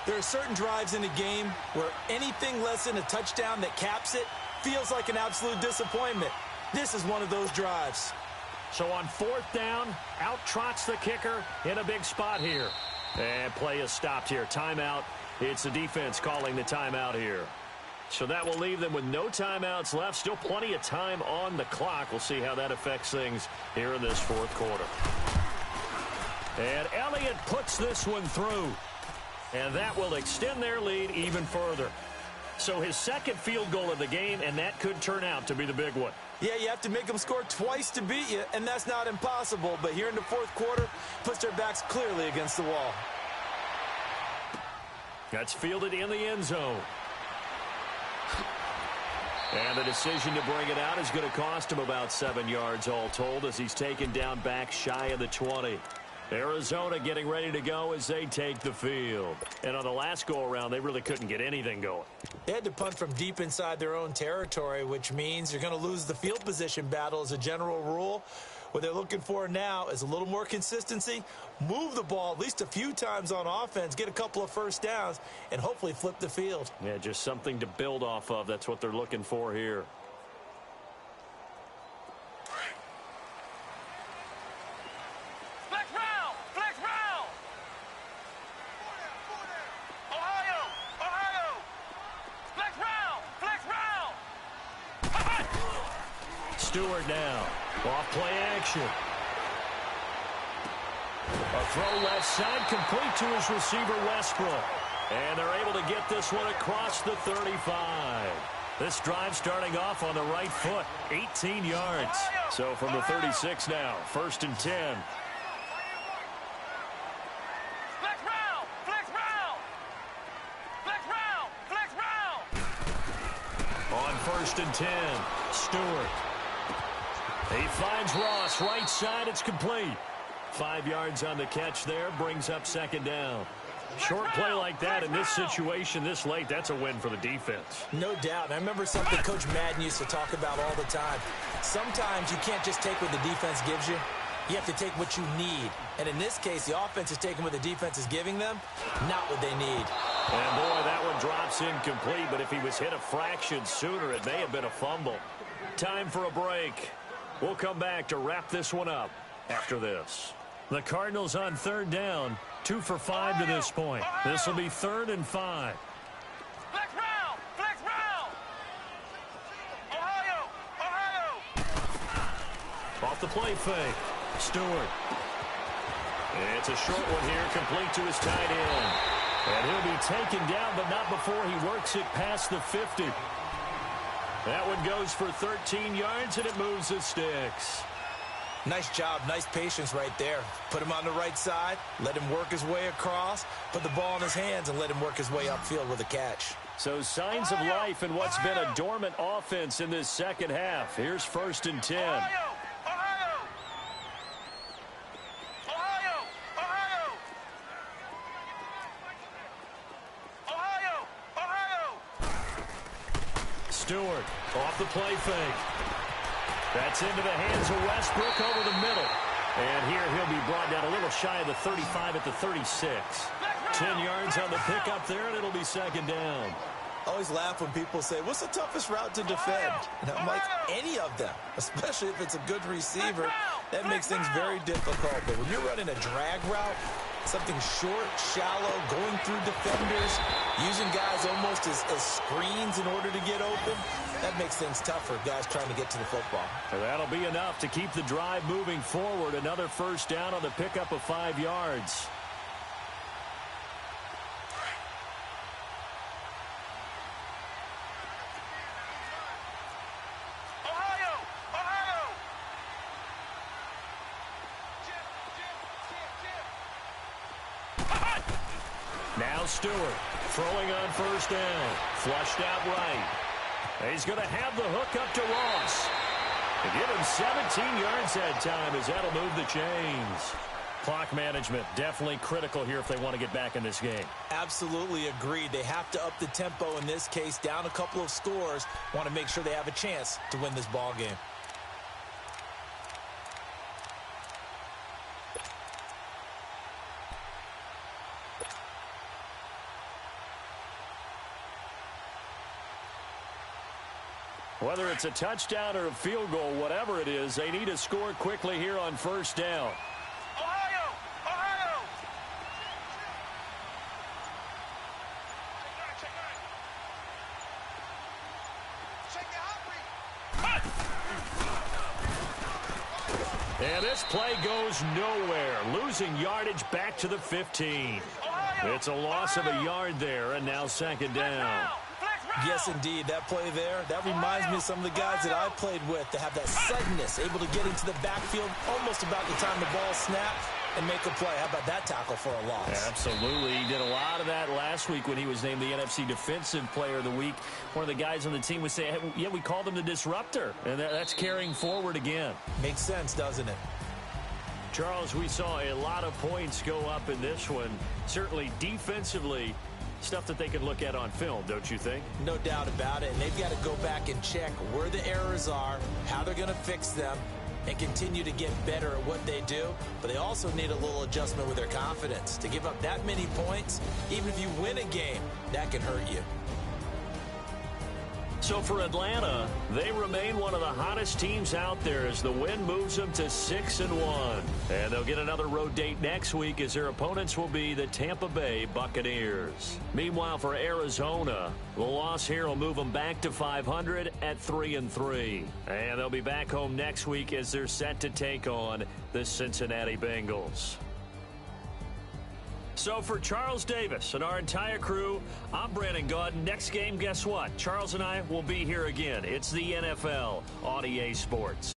There are certain drives in a game where anything less than a touchdown that caps it feels like an absolute disappointment. This is one of those drives. So on 4th down, out trots the kicker in a big spot here. And play is stopped here. Timeout. It's the defense calling the timeout here. So that will leave them with no timeouts left. Still plenty of time on the clock. We'll see how that affects things here in this 4th quarter. And Elliott puts this one through. And that will extend their lead even further. So his 2nd field goal of the game, and that could turn out to be the big one. Yeah, you have to make them score twice to beat you, and that's not impossible. But here in the fourth quarter, puts their backs clearly against the wall. That's fielded in the end zone. And the decision to bring it out is going to cost him about 7 yards all told as he's taken down back shy of the 20. Arizona getting ready to go as they take the field. And on the last go-around, they really couldn't get anything going. They had to punt from deep inside their own territory, which means you're going to lose the field position battle as a general rule. What they're looking for now is a little more consistency, move the ball at least a few times on offense, get a couple of first downs, and hopefully flip the field. Yeah, just something to build off of. That's what they're looking for here. Stewart now. Off play action. A throw left side complete to his receiver Westbrook. And they're able to get this one across the 35. This drive starting off on the right foot. 18 yards. So from the 36 now. 1st and 10. On 1st and 10. Stewart. He finds Ross right side. It's complete. 5 yards on the catch there. Brings up 2nd down. Short play like that in this situation this late, that's a win for the defense. No doubt. And I remember something Coach Madden used to talk about all the time. Sometimes you can't just take what the defense gives you. You have to take what you need. And in this case, the offense is taking what the defense is giving them, not what they need. And boy, that one drops incomplete. But if he was hit a fraction sooner, it may have been a fumble. Time for a break. We'll come back to wrap this one up after this. The Cardinals on 3rd down, 2 for 5 to this point. This will be 3rd and 5. Flex round! Flex round! Ohio! Off the play fake. Stewart. It's a short one here, complete to his tight end. And he'll be taken down, but not before he works it past the 50. That one goes for 13 yards, and it moves the sticks. Nice job, nice patience right there. Put him on the right side, let him work his way across, put the ball in his hands, and let him work his way upfield with a catch. So signs of life in what's been a dormant offense in this second half. Here's 1st and 10. Stewart off the play fake. That's into the hands of Westbrook over the middle. And here he'll be brought down a little shy of the 35 at the 36. 10 yards on the pickup there, and it'll be 2nd down. I always laugh when people say, what's the toughest route to defend? And I'm like, any of them, especially if it's a good receiver. That makes things very difficult. But when you're running a drag route, something short, shallow, going through defenders, using guys almost as screens in order to get open, that makes things tough for guys trying to get to the football. And that'll be enough to keep the drive moving forward. Another 1st down on the pickup of 5 yards. Now Stewart throwing on 1st down. Flushed out right. He's going to have the hook up to Ross. To give him 17 yards that time as that'll move the chains. Clock management definitely critical here if they want to get back in this game. Absolutely agreed. They have to up the tempo in this case, down a couple of scores. Want to make sure they have a chance to win this ball game. Whether it's a touchdown or a field goal, whatever it is, they need to score quickly here on 1st down. Ohio! And this play goes nowhere, losing yardage back to the 15. It's a loss of a yard there, and now 2nd down. Flex round! Yes, indeed. That play there, that reminds me of some of the guys that I played with that have that suddenness, able to get into the backfield almost about the time the ball snaps and make a play. How about that tackle for a loss? Absolutely. He did a lot of that last week when he was named the NFC Defensive Player of the Week. One of the guys on the team would say, hey, yeah, we called him the disruptor, and that's carrying forward again. Makes sense, doesn't it? Charles, we saw a lot of points go up in this one. Certainly defensively, stuff that they can look at on film, don't you think? No doubt about it. And they've got to go back and check where the errors are, how they're going to fix them, and continue to get better at what they do. But they also need a little adjustment with their confidence. To give up that many points, even if you win a game, that can hurt you. So for Atlanta, they remain one of the hottest teams out there as the win moves them to 6-1. And they'll get another road date next week as their opponents will be the Tampa Bay Buccaneers. Meanwhile, for Arizona, the loss here will move them back to 500 at 3-3. And they'll be back home next week as they're set to take on the Cincinnati Bengals. So for Charles Davis and our entire crew, I'm Brandon Gaudin. Next game, guess what? Charles and I will be here again. It's the NFL on EA Sports.